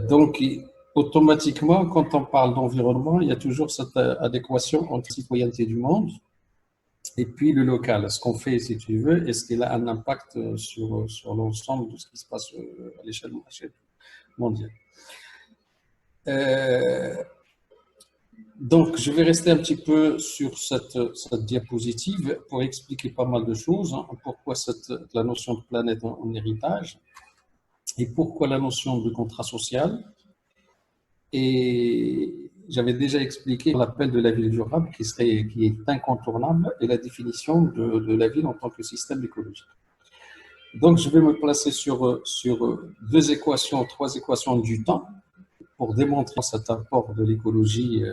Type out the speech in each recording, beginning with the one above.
Donc, automatiquement, quand on parle d'environnement, il y a toujours cette adéquation entre la citoyenneté du monde et puis le local. Ce qu'on fait, si tu veux, est-ce qu'il a un impact sur l'ensemble de ce qui se passe à l'échelle mondiale. Donc, je vais rester un petit peu sur cette diapositive pour expliquer pas mal de choses. Hein. Pourquoi la notion de planète en héritage et pourquoi la notion de contrat social. Et j'avais déjà expliqué l'appel de la ville durable qui est incontournable et la définition de la ville en tant que système écologique. Donc, je vais me placer sur trois équations du temps pour démontrer cet apport de l'écologie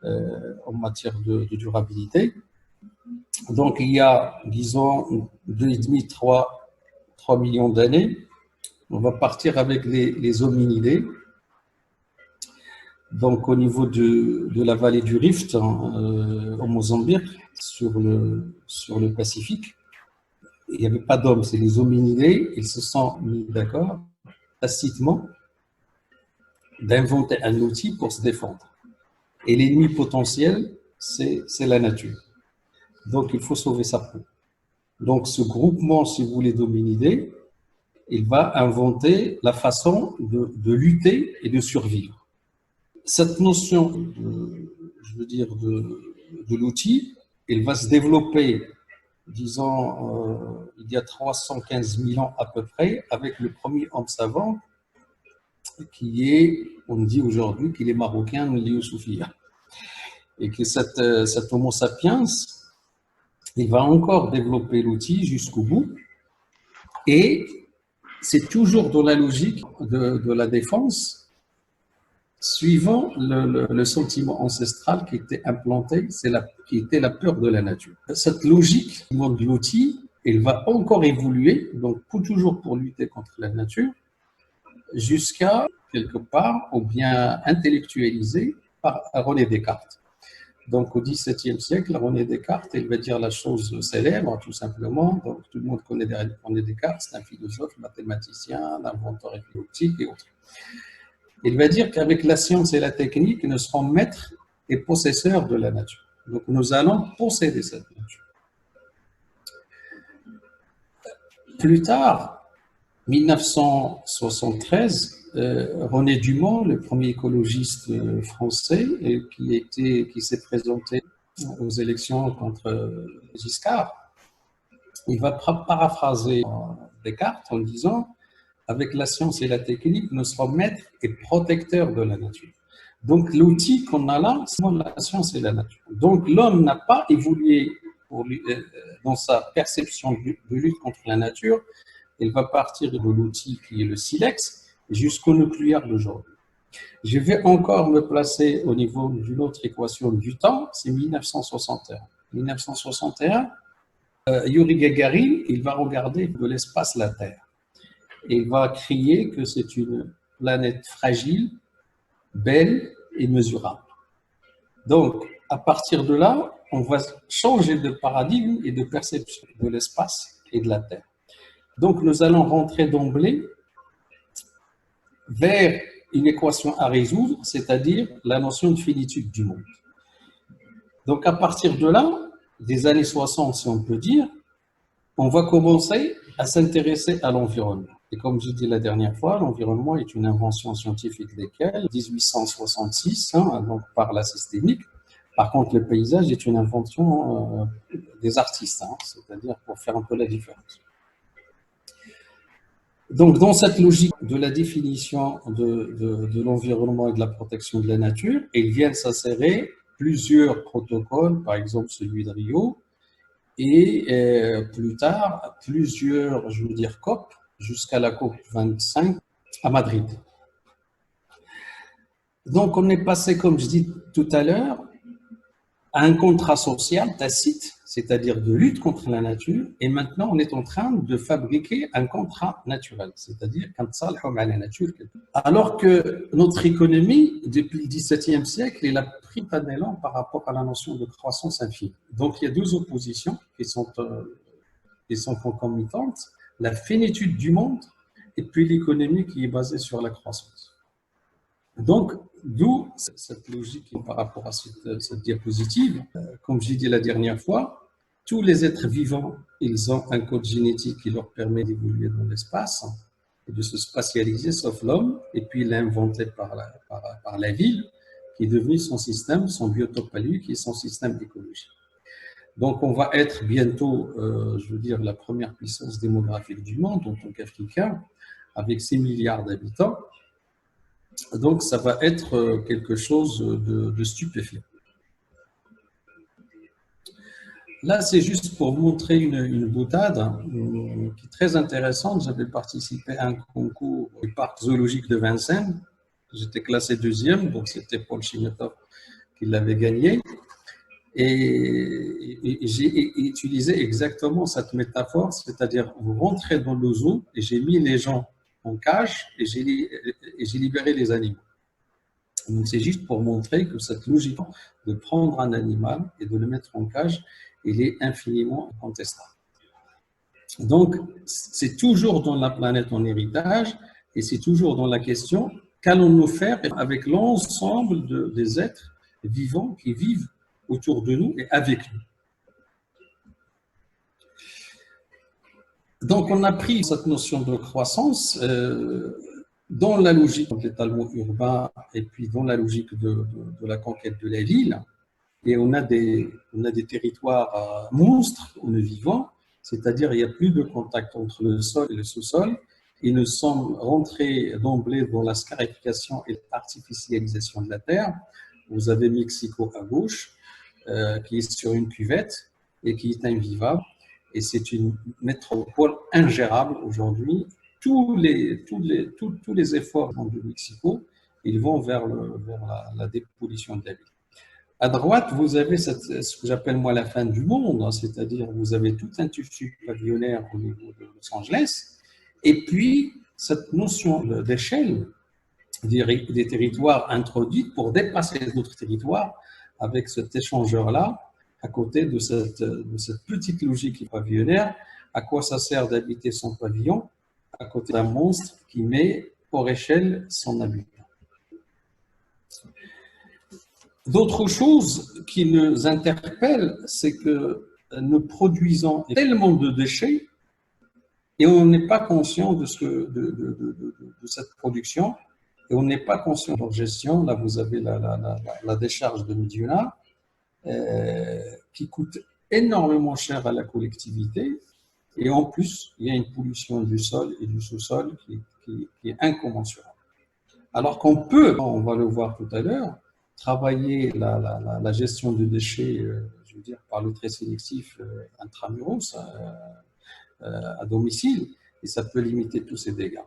en matière de durabilité. Donc, il y a, disons, 2,5-3 millions d'années. On va partir avec les hominidés. Donc, au niveau de la vallée du Rift, au Mozambique, sur le Pacifique, il n'y avait pas d'hommes, c'est les hominidés. Ils se sont mis d'accord tacitement d'inventer un outil pour se défendre. Et l'ennemi potentiel, c'est la nature. Donc, il faut sauver sa peau. Donc, ce groupement, si vous voulez, d'hominidés, il va inventer la façon de lutter et de survivre. Cette notion, de l'outil, elle va se développer, disons, il y a 315 000 ans à peu près, avec le premier homme savant, qui est, on dit aujourd'hui, qu'il est marocain, Liu Soufia. Et que cet Homo sapiens, il va encore développer l'outil jusqu'au bout. Et c'est toujours dans la logique de la défense, suivant le sentiment ancestral qui était implanté, qui était la peur de la nature. Cette logique de l'outil, elle va encore évoluer, donc toujours pour lutter contre la nature, jusqu'à quelque part, ou bien intellectualisé par René Descartes. Donc, au XVIIe siècle, René Descartes, il va dire la chose célèbre, tout simplement. Donc, tout le monde connaît René Descartes, c'est un philosophe, mathématicien, inventeur épileptique et autres. Il va dire qu'avec la science et la technique, nous serons maîtres et possesseurs de la nature. Donc, nous allons posséder cette nature. Plus tard, 1973, René Dumont, le premier écologiste français, qui s'est présenté aux élections contre Giscard, il va paraphraser Descartes en disant « Avec la science et la technique, nous serons maîtres et protecteurs de la nature ». Donc l'outil qu'on a là, c'est la science et la nature. Donc l'homme n'a pas évolué dans sa perception de lutte contre la nature. Il va partir de l'outil qui est le silex jusqu'au nucléaire d'aujourd'hui. Je vais encore me placer au niveau d'une autre équation du temps, c'est 1961. 1961, Yuri Gagarin, il va regarder de l'espace la Terre. Et il va crier que c'est une planète fragile, belle et mesurable. Donc, à partir de là, on va changer de paradigme et de perception de l'espace et de la Terre. Donc, nous allons rentrer d'emblée vers une équation à résoudre, c'est-à-dire la notion de finitude du monde. Donc, à partir de là, des années 60, si on peut dire, on va commencer à s'intéresser à l'environnement. Et comme j'ai dit la dernière fois, l'environnement est une invention scientifique desquelles, 1866, donc par la systémique. Par contre, le paysage est une invention des artistes, c'est-à-dire pour faire un peu la différence. Donc, dans cette logique de la définition de l'environnement et de la protection de la nature, il vient s'insérer plusieurs protocoles, par exemple celui de Rio, et plus tard, plusieurs, COP, jusqu'à la COP 25 à Madrid. Donc, on est passé, comme je dis tout à l'heure, à un contrat social tacite, c'est-à-dire de lutte contre la nature, et maintenant on est en train de fabriquer un contrat naturel, c'est-à-dire qu'un تصالحوا à la nature. Alors que notre économie, depuis le XVIIe siècle, elle a pris pas d'élan par rapport à la notion de croissance infinie. Donc il y a deux oppositions qui sont concomitantes, la finitude du monde et puis l'économie qui est basée sur la croissance. Donc, d'où cette logique par rapport à cette diapositive. Comme j'ai dit la dernière fois, tous les êtres vivants, ils ont un code génétique qui leur permet d'évoluer dans l'espace et de se spatialiser, sauf l'homme, et puis il l'a inventé par la ville, qui est devenu son système, son biotope à lui, qui est son système écologique. Donc, on va être bientôt, je veux dire, la première puissance démographique du monde en tant qu'Africain, avec 6 milliards d'habitants. Donc, ça va être quelque chose de stupéfiant. Là, c'est juste pour montrer une boutade qui est très intéressante. J'avais participé à un concours du parc zoologique de Vincennes. J'étais classé deuxième, donc c'était Paul Chimetov qui l'avait gagné. Et j'ai utilisé exactement cette métaphore, c'est-à-dire vous rentrez dans le zoo et j'ai mis les gens en cage et j'ai libéré les animaux. Donc c'est juste pour montrer que cette logique de prendre un animal et de le mettre en cage, il est infiniment incontestable. Donc c'est toujours dans la planète en héritage et c'est toujours dans la question qu'allons-nous faire avec l'ensemble des êtres vivants qui vivent autour de nous et avec nous. Donc, on a pris cette notion de croissance dans la logique de l'étalement urbain et puis dans la logique de la conquête de la ville. Et on a des territoires monstres où nous vivons, c'est-à-dire il n'y a plus de contact entre le sol et le sous-sol. Et nous sommes rentrés d'emblée dans la scarification et l'artificialisation de la terre. Vous avez Mexico à gauche, qui est sur une cuvette et qui est invivable. Et c'est une métropole ingérable aujourd'hui. Tous les efforts de Mexico, ils vont vers la dépollution de la ville. À droite, vous avez ce que j'appelle moi la fin du monde, c'est-à-dire vous avez tout un tissu pavillonnaire au niveau de Los Angeles, et puis cette notion d'échelle des territoires introduits pour dépasser les autres territoires avec cet échangeur-là, à côté de cette petite logique pavillonnaire. À quoi ça sert d'habiter son pavillon à côté d'un monstre qui met hors échelle son habitat? D'autres choses qui nous interpellent, c'est que nous produisons tellement de déchets et on n'est pas conscient de cette production et on n'est pas conscient de leur gestion. Là, vous avez la décharge de Medina qui coûte énormément cher à la collectivité. Et en plus, il y a une pollution du sol et du sous-sol qui est incommensurable. Alors qu'on peut, on va le voir tout à l'heure, travailler la gestion de déchets, je veux dire, par le trait sélectif intramuros à domicile, et ça peut limiter tous ces dégâts.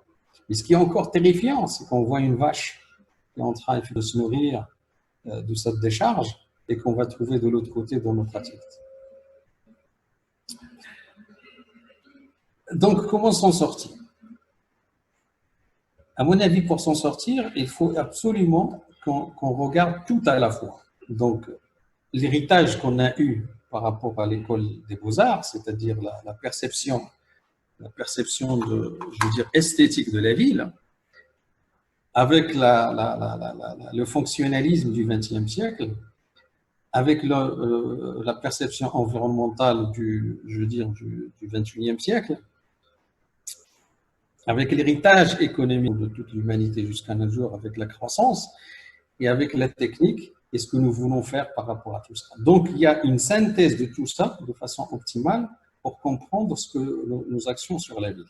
Et ce qui est encore terrifiant, c'est qu'on voit une vache qui est en train de se nourrir de cette décharge et qu'on va trouver de l'autre côté dans notre activité. Donc, comment s'en sortir? À mon avis, pour s'en sortir, il faut absolument qu'on regarde tout à la fois. Donc, l'héritage qu'on a eu par rapport à l'école des beaux-arts, c'est-à-dire la perception je veux dire, esthétique de la ville, avec le fonctionnalisme du XXe siècle, avec la perception environnementale du XXIe siècle, avec l'héritage économique de toute l'humanité jusqu'à nos jours, avec la croissance, et avec la technique, et ce que nous voulons faire par rapport à tout ça. Donc, il y a une synthèse de tout ça de façon optimale pour comprendre ce que nos actions sur la ville.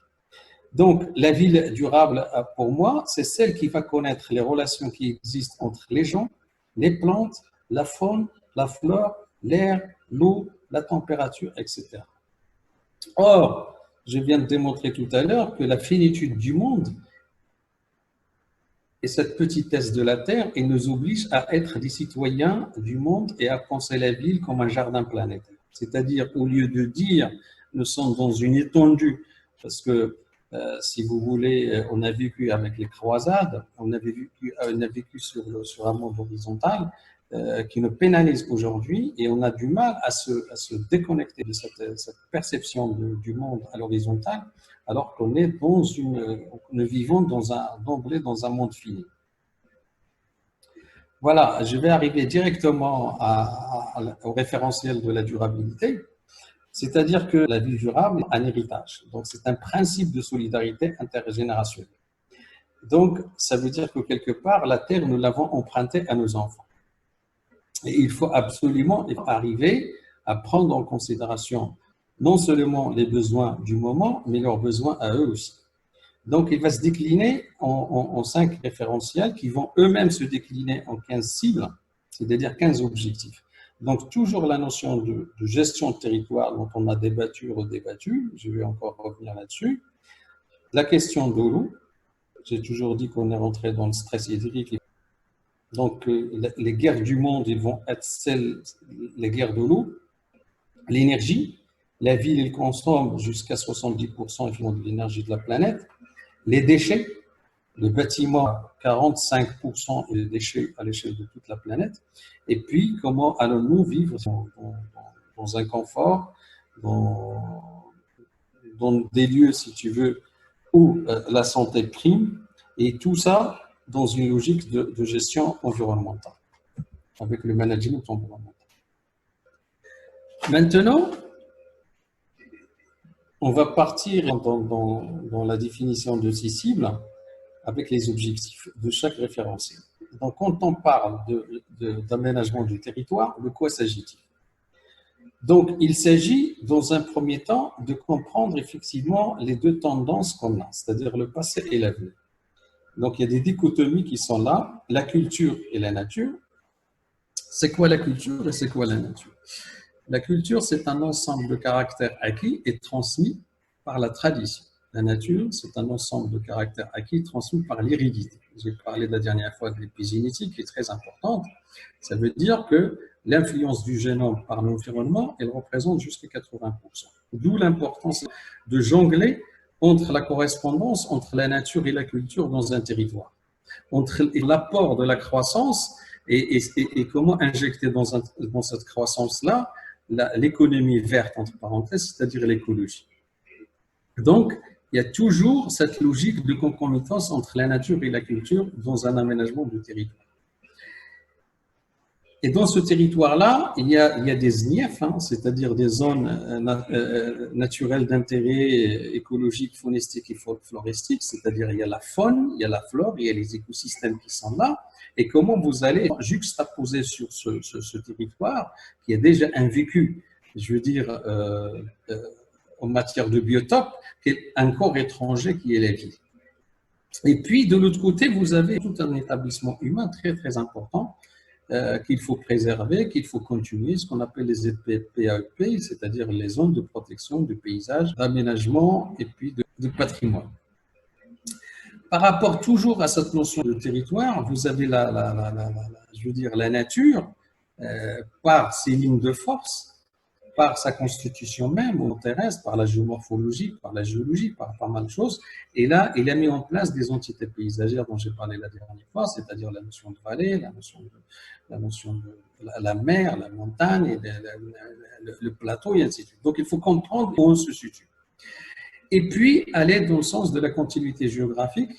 Donc, la ville durable, pour moi, c'est celle qui va connaître les relations qui existent entre les gens, les plantes, la faune, la flore, l'air, l'eau, la température, etc. Or, je viens de démontrer tout à l'heure que la finitude du monde et cette petitesse de la Terre, elle nous oblige à être des citoyens du monde et à penser la ville comme un jardin planétaire. C'est-à-dire, au lieu de dire nous sommes dans une étendue, parce que si vous voulez, on a vécu avec les croisades, on a vécu sur un monde horizontal qui nous pénalise aujourd'hui et on a du mal à se déconnecter de cette perception du monde à l'horizontale, alors qu'on est nous vivons d'emblée dans un monde fini. Voilà, je vais arriver directement au référentiel de la durabilité, c'est-à-dire que la vie durable est un héritage. Donc, c'est un principe de solidarité intergénérationnelle. Donc, ça veut dire que quelque part, la Terre, nous l'avons empruntée à nos enfants. Et il faut absolument arriver à prendre en considération non seulement les besoins du moment, mais leurs besoins à eux aussi. Donc, il va se décliner en 5 référentiels qui vont eux-mêmes se décliner en 15 cibles, c'est-à-dire 15 objectifs. Donc, toujours la notion de gestion de territoire dont on a débattu, redébattu, je vais encore revenir là-dessus. La question de l'eau, j'ai toujours dit qu'on est rentré dans le stress hydrique. Donc, les guerres du monde, ils vont être les guerres de l'eau. L'énergie, la ville, elle consomme jusqu'à 70% de l'énergie de la planète. Les déchets, le bâtiment, 45% des déchets à l'échelle de toute la planète. Et puis, comment allons-nous vivre dans un confort, dans des lieux, si tu veux, où la santé prime, et tout ça dans une logique de gestion environnementale, avec le management environnemental. Maintenant, on va partir dans la définition de ces cibles avec les objectifs de chaque référentiel. Donc, quand on parle d'aménagement du territoire, de quoi s'agit-il? Donc, il s'agit, dans un premier temps, de comprendre effectivement les deux tendances qu'on a, c'est-à-dire le passé et l'avenir. Donc, il y a des dichotomies qui sont là, la culture et la nature. C'est quoi la culture et c'est quoi la nature? La culture, c'est un ensemble de caractères acquis et transmis par la tradition. La nature, c'est un ensemble de caractères acquis transmis par l'hérédité. J'ai parlé la dernière fois de l'épigénétique qui est très importante. Ça veut dire que l'influence du génome par l'environnement, elle représente jusqu'à 80%. D'où l'importance de jongler entre la correspondance entre la nature et la culture dans un territoire, entre l'apport de la croissance et comment injecter dans cette croissance-là l'économie verte, entre parenthèses, c'est-à-dire l'écologie. Donc, il y a toujours cette logique de concomitance entre la nature et la culture dans un aménagement du territoire. Et dans ce territoire-là, il y a des ZNIEF, c'est-à-dire des zones naturelles d'intérêt écologique, faunistique et floristique, c'est-à-dire il y a la faune, il y a la flore, il y a les écosystèmes qui sont là, et comment vous allez juxtaposer sur ce territoire qui a déjà un vécu, je veux dire, en matière de biotope, qui est un corps étranger qui est la vie. Et puis, de l'autre côté, vous avez tout un établissement humain très, très important qu'il faut préserver, qu'il faut continuer, ce qu'on appelle les ZPAEP, c'est-à-dire les zones de protection du paysage, d'aménagement et puis de patrimoine. Par rapport toujours à cette notion de territoire, vous avez la nature par ses lignes de force, par sa constitution même, au terrestre, par la géomorphologie, par la géologie, par pas mal de choses. Et là, il a mis en place des entités paysagères dont j'ai parlé la dernière fois, c'est-à-dire la notion de vallée, la notion de la mer, la montagne, le plateau, et ainsi de suite. Donc, il faut comprendre où on se situe. Et puis, aller dans le sens de la continuité géographique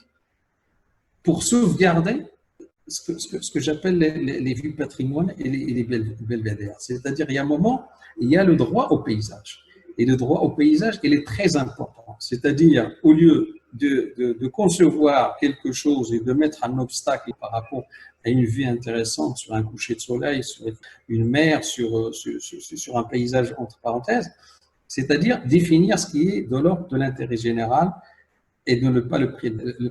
pour sauvegarder ce que j'appelle les vues patrimoine et les belvédères. C'est-à-dire, il y a un moment, il y a le droit au paysage. Et le droit au paysage, il est très important. C'est-à-dire, au lieu de concevoir quelque chose et de mettre un obstacle par rapport à une vue intéressante sur un coucher de soleil, sur une mer, sur un paysage entre parenthèses, c'est-à-dire définir ce qui est de l'ordre de l'intérêt général et de ne pas le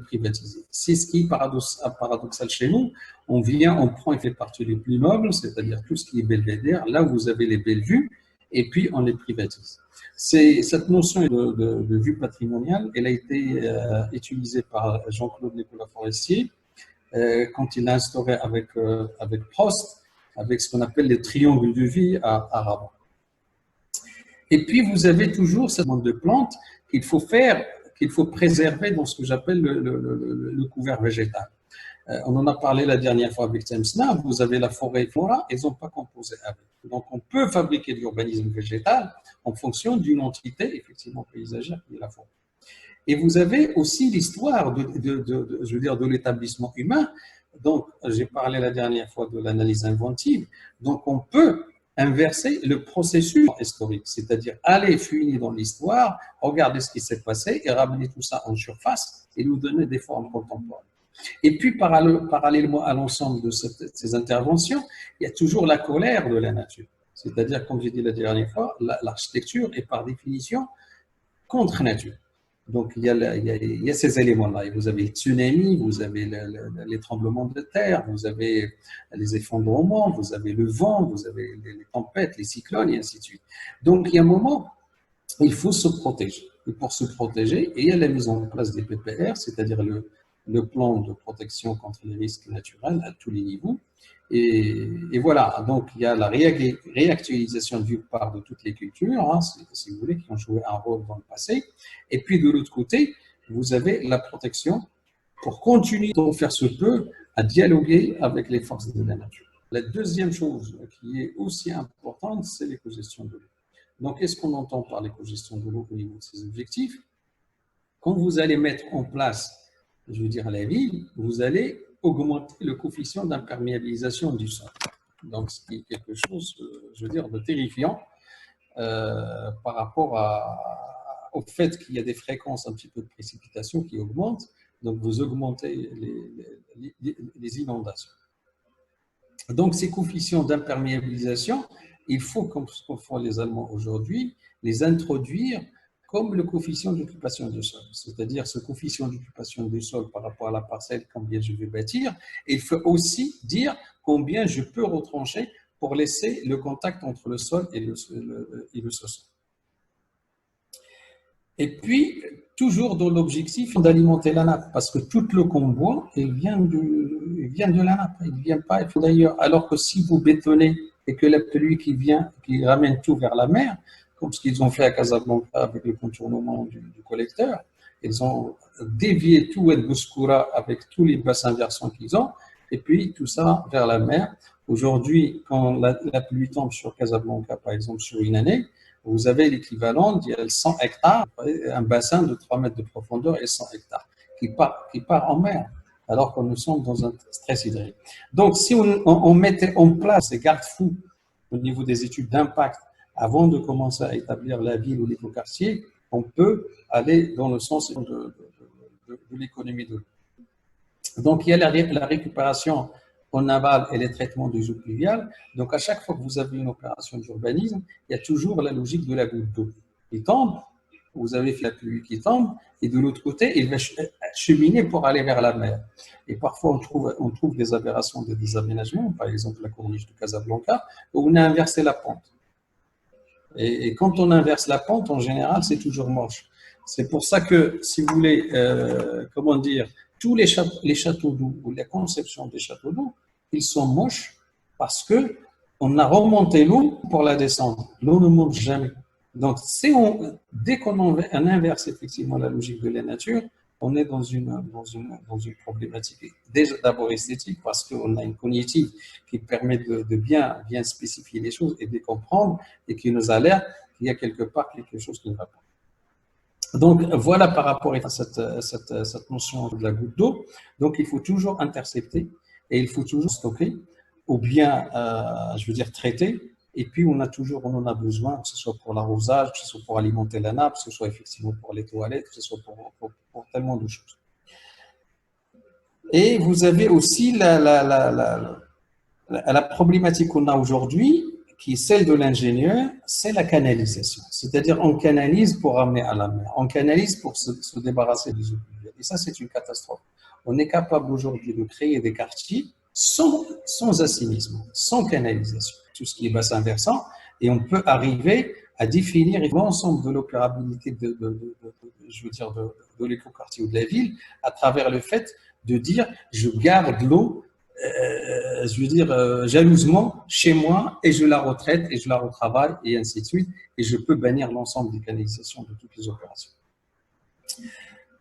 privatiser. C'est ce qui est paradoxal chez nous. On prend et fait partie les plus nobles, c'est-à-dire tout ce qui est belvédère, là où vous avez les belles vues, et puis on les privatise. Cette notion de vue patrimoniale, elle a été utilisée par Jean-Claude Nicolas Forestier quand il l'a instauré avec Prost, avec ce qu'on appelle les triangles de vie à Rabat. Et puis vous avez toujours ce monde de plantes qu'il faut préserver dans ce que j'appelle le couvert végétal. On en a parlé la dernière fois avec Temsna, vous avez la forêt et flora, elles n'ont pas composé avec. Donc on peut fabriquer de l'urbanisme végétal en fonction d'une entité effectivement paysagère qui est la forêt. Et vous avez aussi l'histoire de l'établissement humain Donc, j'ai parlé la dernière fois de l'analyse inventive. Donc, on peut inverser le processus historique, c'est-à-dire aller fouiller dans l'histoire, regarder ce qui s'est passé et ramener tout ça en surface et nous donner des formes contemporaines. Et puis, parallèlement à l'ensemble de ces interventions, il y a toujours la colère de la nature. C'est-à-dire, comme j'ai dit la dernière fois, l'architecture est par définition contre nature. Donc, il y a ces éléments-là. Vous avez le tsunami, vous avez les tremblements de terre, vous avez les effondrements, vous avez le vent, vous avez les tempêtes, les cyclones, et ainsi de suite. Donc, il y a un moment, il faut se protéger. Et pour se protéger, il y a la mise en place des PPR, c'est-à-dire le plan de protection contre les risques naturels à tous les niveaux. Et voilà, donc il y a la réactualisation d'une part de toutes les cultures, hein, si vous voulez, qui ont joué un rôle dans le passé. Et puis de l'autre côté, vous avez la protection pour continuer de faire ce peu à dialoguer avec les forces de la nature. La deuxième chose qui est aussi importante, c'est l'écogestion de l'eau. Donc, qu'est-ce qu'on entend par l'écogestion de l'eau au niveau de ces objectifs? Quand vous allez mettre en place, je veux dire, la ville, vous allez augmenter le coefficient d'imperméabilisation du sol. Donc, ce qui est quelque chose, je veux dire, de terrifiant par rapport au fait qu'il y a des fréquences un petit peu de précipitation qui augmentent. Donc, vous augmentez les inondations. Donc, ces coefficients d'imperméabilisation, il faut, comme ce qu'on font les Allemands aujourd'hui, les introduire comme le coefficient d'occupation du sol. C'est-à-dire ce coefficient d'occupation du sol par rapport à la parcelle, combien je vais bâtir. Et il faut aussi dire combien je peux retrancher pour laisser le contact entre le sol et le sous-sol. Et puis, toujours dans l'objectif d'alimenter la nappe, parce que toute l'eau qu'on boit, elle vient de la nappe, elle ne vient pas d'ailleurs. Alors que si vous bétonnez et que la pluie qui ramène tout vers la mer, comme ce qu'ils ont fait à Casablanca avec le contournement du collecteur, ils ont dévié tout El Bouskoura avec tous les bassins versants qu'ils ont, et puis tout ça vers la mer. Aujourd'hui, quand la pluie tombe sur Casablanca, par exemple, sur une année, vous avez l'équivalent d'il y a 100 hectares, un bassin de 3 mètres de profondeur et 100 hectares qui part en mer, alors que nous sommes dans un stress hydrique. Donc, si on mettait en place des garde-fous au niveau des études d'impact avant de commencer à établir la ville ou l'écoquartier, on peut aller dans le sens de l'économie de l'eau. Donc, il y a la récupération en aval et les traitements des eaux pluviales. Donc, à chaque fois que vous avez une opération d'urbanisme, il y a toujours la logique de la goutte d'eau qui tombe. Vous avez la pluie qui tombe, et de l'autre côté, il va cheminer pour aller vers la mer. Et parfois, on trouve des aberrations, des aménagements, par exemple la corniche de Casablanca, où on a inversé la pente. Et quand on inverse la pente, en général, c'est toujours moche. C'est pour ça que, si vous voulez, comment dire, tous les châteaux d'eau ou la conception des châteaux d'eau, ils sont moches parce que on a remonté l'eau pour la descendre. L'eau ne monte jamais. Donc, dès qu'on inverse effectivement la logique de la nature, on est dans une problématique déjà d'abord esthétique parce qu'on a une cognitive qui permet de bien spécifier les choses et de les comprendre et qui nous alerte qu'il y a quelque part quelque chose qui ne va pas. Donc, voilà par rapport à cette notion de la goutte d'eau. Donc, il faut toujours intercepter et il faut toujours stocker ou bien, je veux dire, traiter. Et puis, on en a besoin, que ce soit pour l'arrosage, que ce soit pour alimenter la nappe, que ce soit effectivement pour les toilettes, que ce soit pour tellement de choses. Et vous avez aussi la problématique qu'on a aujourd'hui, qui est celle de l'ingénieur, c'est la canalisation. C'est-à-dire, on canalise pour ramener à la mer. On canalise pour se débarrasser des eaux pluviales. Et ça, c'est une catastrophe. On est capable aujourd'hui de créer des quartiers sans assainissement, sans canalisation. Tout ce qui est bassin versant, et on peut arriver à définir l'ensemble de l'opérabilité de l'écoquartier ou de la ville à travers le fait de dire je garde l'eau jalousement chez moi et je la retraite et je la retravaille et ainsi de suite et je peux bannir l'ensemble des canalisations de toutes les opérations.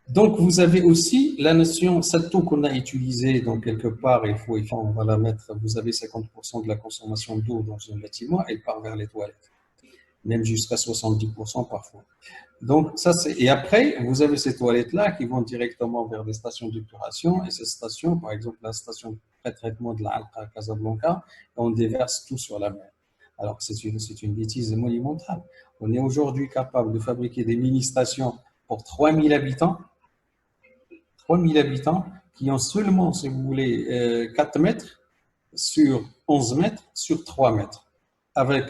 Donc, vous avez aussi la notion, cette eau qu'on a utilisée, donc quelque part, on va la mettre, vous avez 50% de la consommation d'eau dans un bâtiment, elle part vers les toilettes, même jusqu'à 70% parfois. Donc, et après, vous avez ces toilettes-là qui vont directement vers des stations d'épuration, et ces stations, par exemple, la station après traitement de la Alqa à Casablanca, et on déverse tout sur la mer. Alors que c'est une bêtise monumentale. On est aujourd'hui capable de fabriquer des mini-stations pour 3000 habitants, 3000 habitants qui ont seulement, si vous voulez, 4 mètres sur 11 mètres sur 3 mètres, avec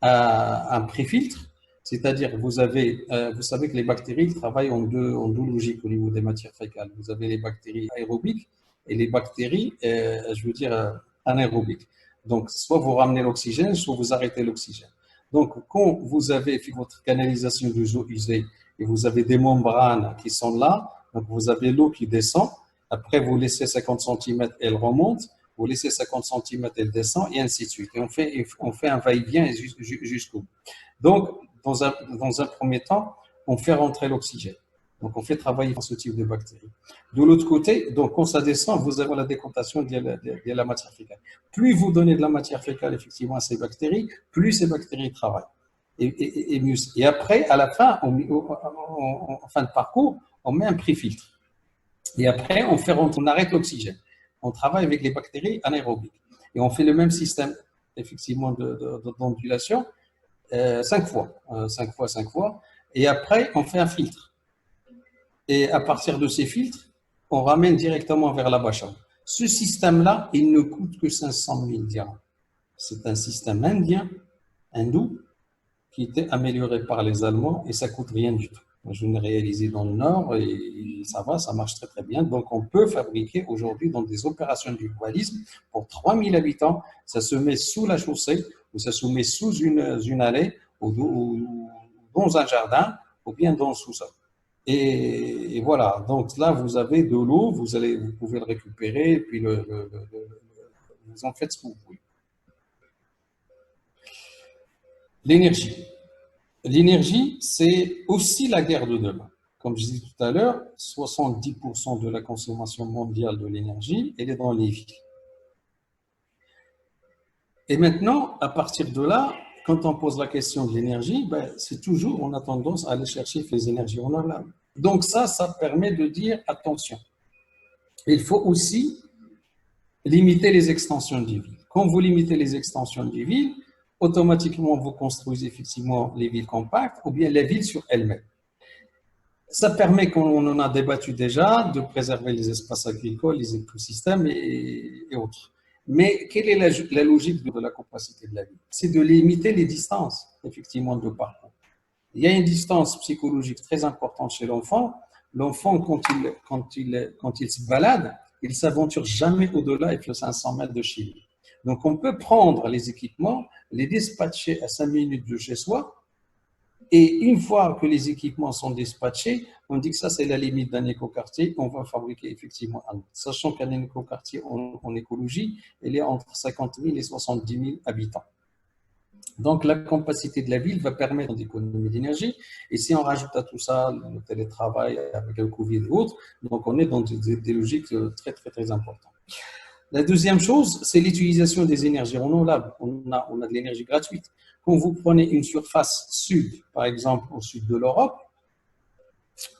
un pré-filtre, c'est-à-dire vous savez que les bactéries travaillent en deux logiques au niveau des matières fécales. Vous avez les bactéries aérobiques et les bactéries, anaérobiques. Donc, soit vous ramenez l'oxygène, soit vous arrêtez l'oxygène. Donc, quand vous avez fait votre canalisation des eaux usées et vous avez des membranes qui sont là, donc vous avez l'eau qui descend, après vous laissez 50 cm, elle remonte, vous laissez 50 cm, elle descend, et ainsi de suite. Et on fait un va-et-vient jusqu'au bout. Donc, dans un premier temps, on fait rentrer l'oxygène. Donc, on fait travailler ce type de bactéries. De l'autre côté, donc, quand ça descend, vous avez la décantation de la matière fécale. Plus vous donnez de la matière fécale, effectivement, à ces bactéries, plus ces bactéries travaillent. Et mieux. Et après, à la fin, en fin de parcours, on met un pré-filtre. Et après, on arrête l'oxygène. On travaille avec les bactéries anaérobiques. Et on fait le même système, effectivement, d'ondulation, 5 fois. 5 fois. Et après, on fait un filtre. Et à partir de ces filtres, on ramène directement vers la bâche. Ce système-là, il ne coûte que 500 000 dirhams. C'est un système indien, hindou, qui était amélioré par les Allemands et ça coûte rien du tout. Je l'ai réalisé dans le Nord et ça va, ça marche très très bien. Donc on peut fabriquer aujourd'hui dans des opérations du dualisme pour 3000 habitants, ça se met sous la chaussée ou ça se met sous une allée ou dans un jardin ou bien dans le sous-sol. Et voilà, donc là vous avez de l'eau, vous pouvez le récupérer et puis vous en faites ce que vous voulez. L'énergie. L'énergie, c'est aussi la guerre de demain. Comme je disais tout à l'heure, 70% de la consommation mondiale de l'énergie, elle est dans les villes. Et maintenant, à partir de là, quand on pose la question de l'énergie, c'est toujours, on a tendance à aller chercher les énergies renouvelables. Donc ça permet de dire, attention, il faut aussi limiter les extensions des villes. Quand vous limitez les extensions des villes, automatiquement, vous construisez effectivement les villes compactes ou bien les villes sur elles-mêmes. Ça permet, comme on en a débattu déjà, de préserver les espaces agricoles, les écosystèmes et autres. Mais quelle est la logique de la capacité de la ville? C'est de limiter les distances, effectivement, de parcours. Il y a une distance psychologique très importante chez l'enfant. L'enfant, quand il se balade, il ne s'aventure jamais au-delà de 500 mètres de chez lui. Donc, on peut prendre les équipements, les dispatcher à 5 minutes de chez soi, et une fois que les équipements sont dispatchés, on dit que ça, c'est la limite d'un écoquartier, on va fabriquer effectivement un autre. Sachant qu'un écoquartier en écologie, il est entre 50 000 et 70 000 habitants. Donc, la capacité de la ville va permettre d'économie d'énergie. Et si on rajoute à tout ça le télétravail avec le Covid et autres, donc on est dans des logiques très, très, très importantes. La deuxième chose, c'est l'utilisation des énergies renouvelables. On a de l'énergie gratuite. Quand vous prenez une surface sud, par exemple au sud de l'Europe,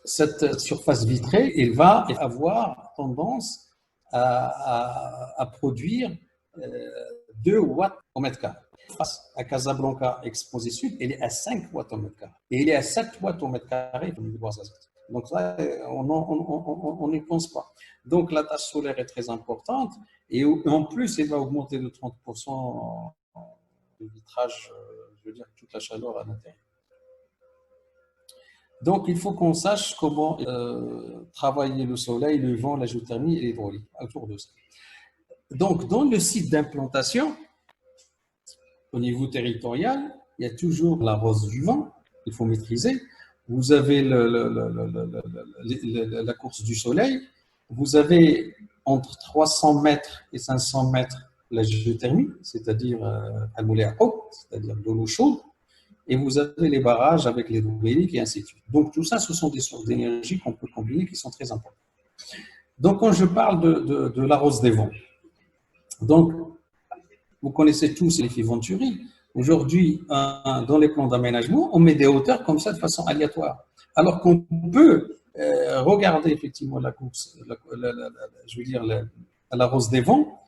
cette surface vitrée, elle va avoir tendance à produire 2 watts au mètre carré. Face à Casablanca exposé sud, elle est à 5 watts au mètre carré. Et elle est à 7 watts au mètre carré. Donc là, on n'y pense pas. Donc la tâche solaire est très importante et en plus, elle va augmenter de 30% le vitrage, je veux dire toute la chaleur à l'intérieur. Donc il faut qu'on sache comment travailler le soleil, le vent, la géothermie et l'hydraulique autour de ça. Donc dans le site d'implantation, au niveau territorial, il y a toujours la rose du vent, il faut maîtriser. Vous avez la course du soleil, vous avez entre 300 mètres et 500 mètres la géothermie, c'est-à-dire c'est-à-dire de l'eau chaude, et vous avez les barrages avec les hydrauliques et ainsi de suite. Donc tout ça, ce sont des sources d'énergie qu'on peut combiner qui sont très importantes. Donc quand je parle de la rose des vents, donc vous connaissez tous l'effet Venturi. Aujourd'hui, dans les plans d'aménagement, on met des hauteurs comme ça de façon aléatoire. Alors qu'on peut regarder effectivement la course, je veux dire la rose des vents,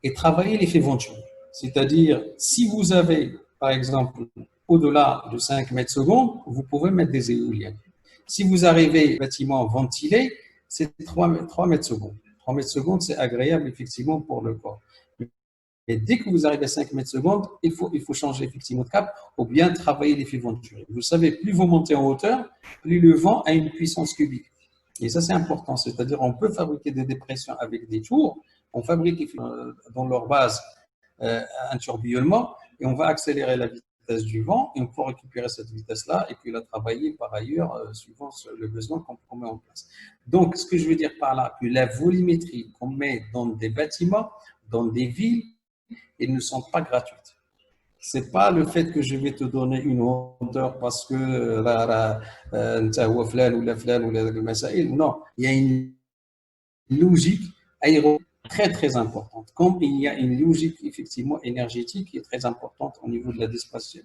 et travailler l'effet venturi. C'est-à-dire, si vous avez, par exemple, au-delà de 5 mètres secondes, vous pouvez mettre des éoliennes. Si vous arrivez bâtiment ventilé, c'est 3 mètres secondes. 3 mètres secondes, c'est agréable effectivement pour le corps. Et dès que vous arrivez à 5 mètres secondes, il faut changer effectivement de cap ou bien travailler l'effet venturi. Vous savez, plus vous montez en hauteur, plus le vent a une puissance cubique. Et ça, c'est important. C'est-à-dire, on peut fabriquer des dépressions avec des tours. On fabrique dans leur base un tourbillonnement et on va accélérer la vitesse du vent et on peut récupérer cette vitesse-là et puis la travailler par ailleurs suivant le besoin qu'on met en place. Donc, ce que je veux dire par là, que la volumétrie qu'on met dans des bâtiments, dans des villes, elles ne sont pas gratuites. C'est pas le fait que je vais te donner une hauteur parce que non, il y a une logique aéro très très importante. Comme il y a une logique effectivement énergétique qui est très importante au niveau de la dispatching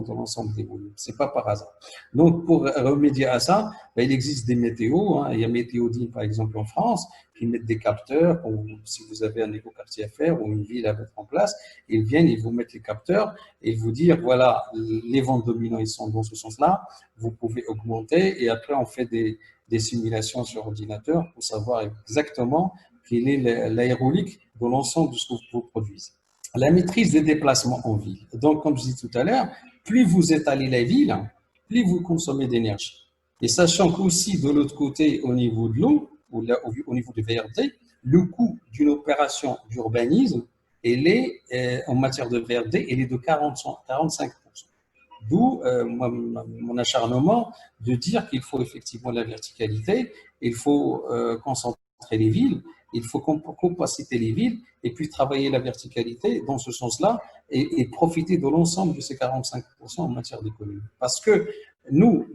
de l'ensemble des volumes. C'est pas par hasard. Donc pour remédier à ça, il existe des météos. Il y a Météodine par exemple en France qui mettent des capteurs. Si vous avez un écoquartier à faire ou une ville à mettre en place, ils viennent, ils vous mettent les capteurs et vous dire voilà, les vents dominants ils sont dans ce sens-là. Vous pouvez augmenter et après on fait des simulations sur ordinateur pour savoir exactement quelle est l'aérolique de l'ensemble de ce que vous produisez. La maîtrise des déplacements en ville. Donc, comme je disais tout à l'heure, plus vous étalez la ville, plus vous consommez d'énergie. Et sachant qu'aussi, de l'autre côté, au niveau de l'eau, ou au niveau du VRD, le coût d'une opération d'urbanisme, en matière de VRD, il est de 45%. D'où mon acharnement de dire qu'il faut effectivement la verticalité, il faut concentrer les villes, il faut compaciter les villes et puis travailler la verticalité dans ce sens-là et profiter de l'ensemble de ces 45% en matière d'économie. Parce que nous,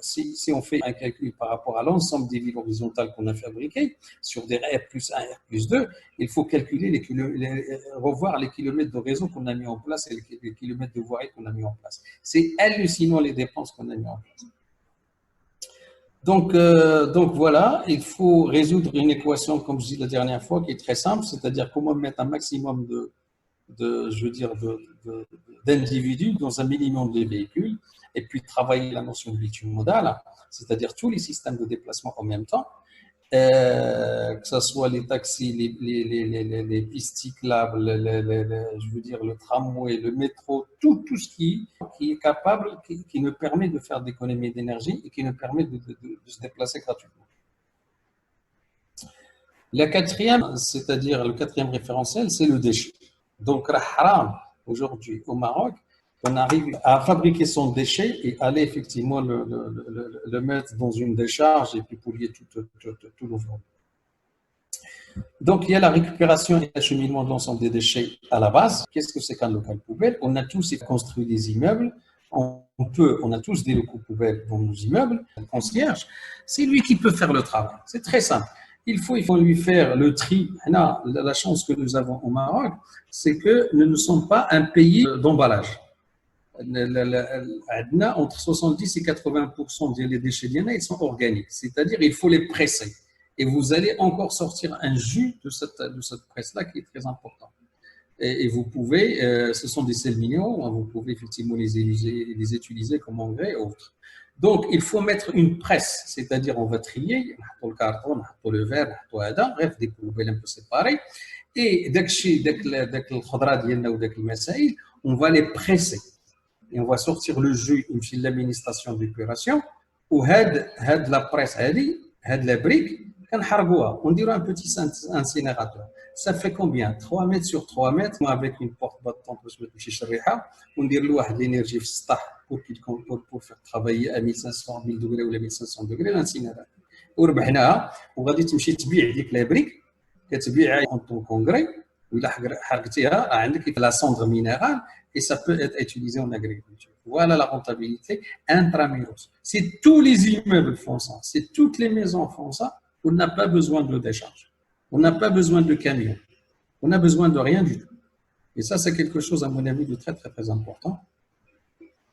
si on fait un calcul par rapport à l'ensemble des villes horizontales qu'on a fabriquées, sur des R+1, R+2, il faut calculer revoir les kilomètres de réseau qu'on a mis en place et les kilomètres de voirie qu'on a mis en place. C'est hallucinant les dépenses qu'on a mis en place. Donc voilà, il faut résoudre une équation, comme je dis la dernière fois, qui est très simple, c'est-à-dire comment mettre un maximum d'individus dans un minimum de véhicules, et puis travailler la notion de multimodal, c'est-à-dire tous les systèmes de déplacement en même temps, que ce soit les taxis, les pistes cyclables, je veux dire le tramway, le métro, tout ce qui est capable, qui nous permet de faire d'économies d'énergie et qui nous permet de se déplacer gratuitement. La quatrième, c'est-à-dire le quatrième référentiel, c'est le déchet. Donc, haram, aujourd'hui au Maroc, on arrive à fabriquer son déchet et aller effectivement le mettre dans une décharge et puis polluer tout l'environnement. Donc, il y a la récupération et l'acheminement de l'ensemble des déchets à la base. Qu'est-ce que c'est qu'un local poubelle? On a tous construit des immeubles. On a tous des locaux poubelles dans nos immeubles. Le concierge, c'est lui qui peut faire le travail. C'est très simple. Il faut lui faire le tri. La chance que nous avons au Maroc, c'est que nous ne sommes pas un pays d'emballage. Entre 70 et 80% des déchets ils sont organiques, c'est-à-dire il faut les presser. Et vous allez encore sortir un jus de cette presse-là qui est très important. Et vous pouvez, ce sont des sels minéraux, vous pouvez effectivement les utiliser comme engrais et autres. Donc, il faut mettre une presse, c'est-à-dire on va trier, le carton, le verre, bref, des poubelles un peu séparées. Et on va les presser. Et on va sortir le jus de l'administration d'épuration. Ou la presse, la brique, on dirait un petit incinérateur. Ça fait combien? 3 mètres sur 3 mètres avec une porte battante on dirait l'énergie pour faire travailler à 1500 1000 degrés ou 1500 degrés l'incinérateur. وربحناها وغادي تمشي تبيع ديك لا بريك كتبيعها en ton congrès ولا حرقتيها عندك la cendre minérale et ça peut être utilisé en agriculture. Voilà la rentabilité intramuros. Si tous les immeubles font ça, si toutes les maisons font ça, on n'a pas besoin de décharge. On n'a pas besoin de camions. On n'a besoin de rien du tout. Et ça, c'est quelque chose, à mon avis, de très, très, très important.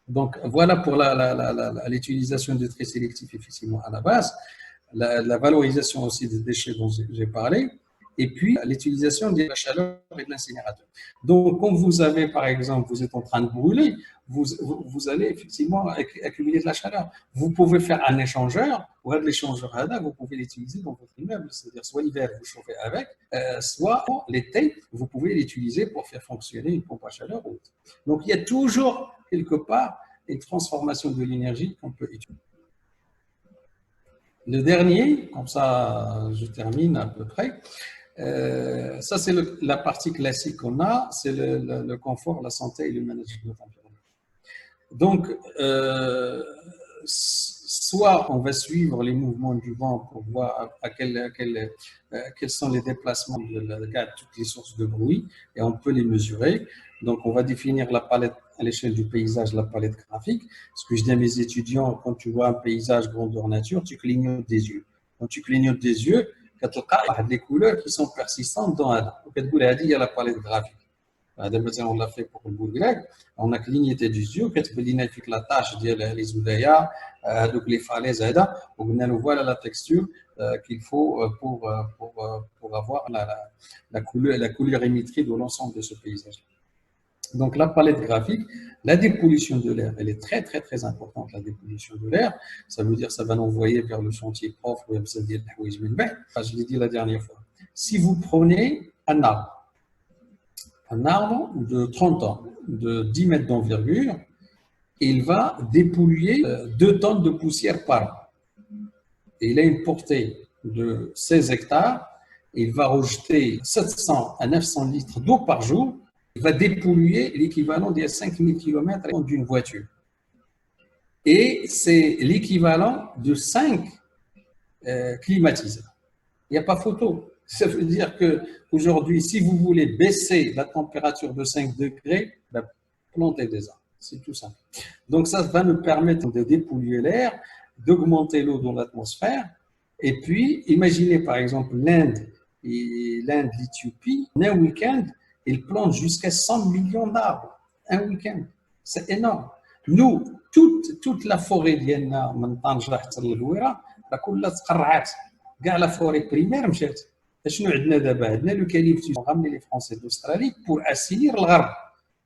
Donc, voilà pour l'utilisation de tri sélectif, effectivement, à la base. La valorisation aussi des déchets dont j'ai parlé. et puis l'utilisation de la chaleur et de l'incinérateur. Donc, quand vous avez, par exemple, vous êtes en train de brûler, vous allez effectivement accumuler de la chaleur. Vous pouvez faire un échangeur, ou l'échangeur HADA, vous pouvez l'utiliser dans votre immeuble, c'est-à-dire soit l'hiver, vous chauffez avec, soit l'été, vous pouvez l'utiliser pour faire fonctionner une pompe à chaleur. Donc, il y a toujours, quelque part, une transformation de l'énergie qu'on peut utiliser. Le dernier, comme ça je termine à peu près, ça c'est la partie classique qu'on a, c'est le confort, la santé et le management environnemental. Donc, soit on va suivre les mouvements du vent pour voir quels sont les déplacements de toutes les sources de bruit et on peut les mesurer. Donc, on va définir la palette à l'échelle du paysage, la palette graphique. Ce que je dis à mes étudiants, quand tu vois un paysage grandeur nature, tu clignotes des yeux. Quand tu clignotes des yeux, il y a des couleurs qui sont persistantes dans un. Donc, il y a la palette graphique. On l'a fait pour le bourg-grec, on a clignoté des yeux, on a fait la tâche des oudaya, les falaises, on a voilà la texture qu'il faut pour avoir la colorimétrie de l'ensemble de ce paysage. Donc la palette graphique, la dépollution de l'air, elle est très très très importante, la dépollution de l'air. Ça veut dire que ça va l'envoyer vers le sentier propre, je l'ai dit la dernière fois. Si vous prenez un arbre de 30 ans, de 10 mètres d'envergure, il va dépolluer 2 tonnes de poussière par an. Et il a une portée de 16 hectares, il va rejeter 700 à 900 litres d'eau par jour, il va dépolluer l'équivalent des 5000 km d'une voiture. Et c'est l'équivalent de 5 climatiseurs. Il n'y a pas photo. Ça veut dire qu'aujourd'hui, si vous voulez baisser la température de 5 degrés, ben, plantez des arbres. C'est tout simple. Donc, ça va nous permettre de dépolluer l'air, d'augmenter l'eau dans l'atmosphère. Et puis, imaginez par exemple l'Inde et l'Éthiopie, en un week-end, ils plantent jusqu'à 100 millions d'arbres. Un week-end. C'est énorme. Nous, toute la forêt d'Yenna, كاع لا فوري بريمير مشات شنو عندنا دابا عندنا لوكاليبتوس غامني لي فرونسي دوسترالي بور اسير الغرب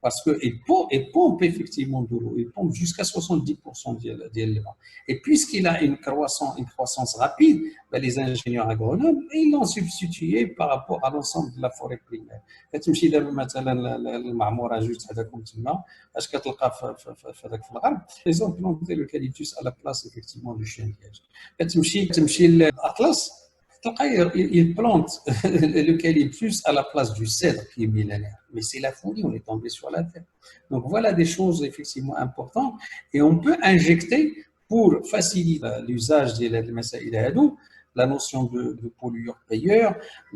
باسكو il pompe effectivement de l'eau, il pompe jusqu'à 70% ديال الماء. Et puisqu'il a une croissance rapide, ben les ingénieurs agronomes ils l'ont substitué par rapport à l'ensemble de la forêt primaire. كتمشي دابا مثلا المعموره جوج حداكم تما اش كتلقى في هذاك في الغرب ils ont planté l'eucalyptus à la place effectivement du chien liège. كتمشي للاطلس il plante l'eucalyptus à la place du cèdre qui est millénaire. Mais c'est la folie, on est tombé sur la terre. Donc voilà des choses effectivement importantes. Et on peut injecter pour faciliter l'usage de la notion de pollueur-payeur,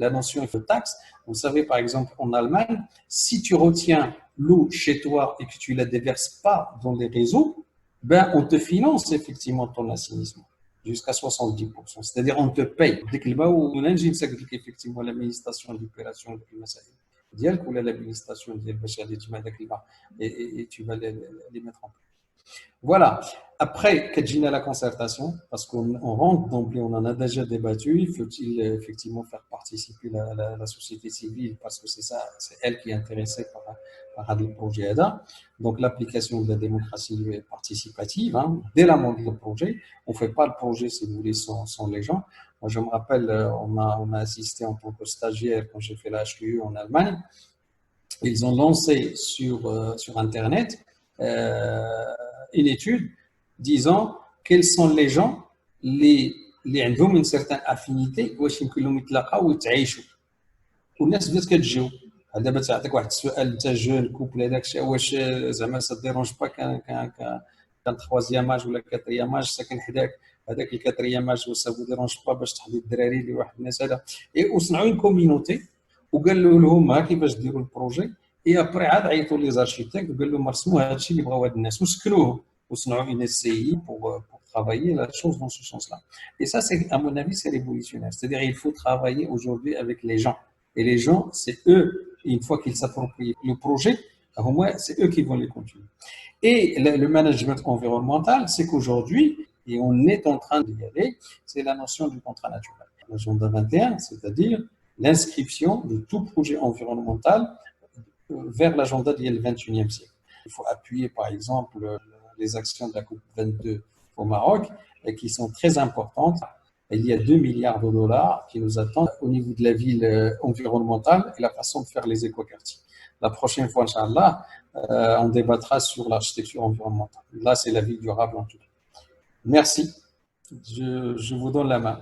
la notion de taxe. Vous savez, par exemple, en Allemagne, si tu retiens l'eau chez toi et que tu ne la déverses pas dans les réseaux, ben on te finance effectivement ton assainissement. Jusqu'à 70%. C'est-à-dire, on te paye. Dès que effectivement l'administration d'opération de ou l'administration et tu vas les mettre en place. Voilà. Après, qu'est-ce la concertation, parce qu'on rentre d'emblée, on en a déjà débattu, faut-il effectivement faire participer la société civile, parce que c'est ça, c'est elle qui est intéressée par le projet ADA. Donc, l'application de la démocratie participative, hein, dès l'amont du projet, on ne fait pas le projet, si vous voulez, sans les gens. Moi, je me rappelle, on a assisté en tant que stagiaire quand j'ai fait la HQE en Allemagne. Ils ont lancé sur Internet une étude disant quels sont les gens اللي عندهم une certaine affinité واش يمكن لهم يتلاقاو ويتعايشوا والناس بدات كتجاوب. دابا تعطيك واحد السؤال انت جون كوبل هذاك الشيء واش زعما سا ديرونج با كان تخوازيام اج ولا كاتريام اج ساكن حداك هذاك الكاتريام اج واش سا ديرونج با باش تحضي الدراري اللي واحد الناس هذا وصنعوا اون كوميونيتي وقالوا لهم ها كيفاش ديروا البروجي اي ابري عاد عيطوا لي زارشيتيك وقال لهم رسموا هذا الشيء اللي بغاو هاد الناس وسكنوه وصنعوا une SCI pour travailler la chose dans ce sens-là. Et ça, c'est, à mon avis, c'est révolutionnaire. C'est-à-dire il faut travailler aujourd'hui avec les gens. Et les gens, c'est eux, une fois qu'ils s'approprient le projet, au moins, c'est eux qui vont les continuer. Et le management environnemental, c'est qu'aujourd'hui, et on est en train d'y aller, c'est la notion du contrat naturel. L'agenda 21, c'est-à-dire l'inscription de tout projet environnemental vers l'agenda du 21e siècle. Il faut appuyer, par exemple, les actions de la COP 22 au Maroc, qui sont très importantes. Il y a 2 milliards de dollars qui nous attendent au niveau de la ville environnementale et la façon de faire les écoquartiers. La prochaine fois, Inch'Allah, on débattra sur l'architecture environnementale. Là, c'est la ville durable en tout cas. Merci. Je vous donne la main.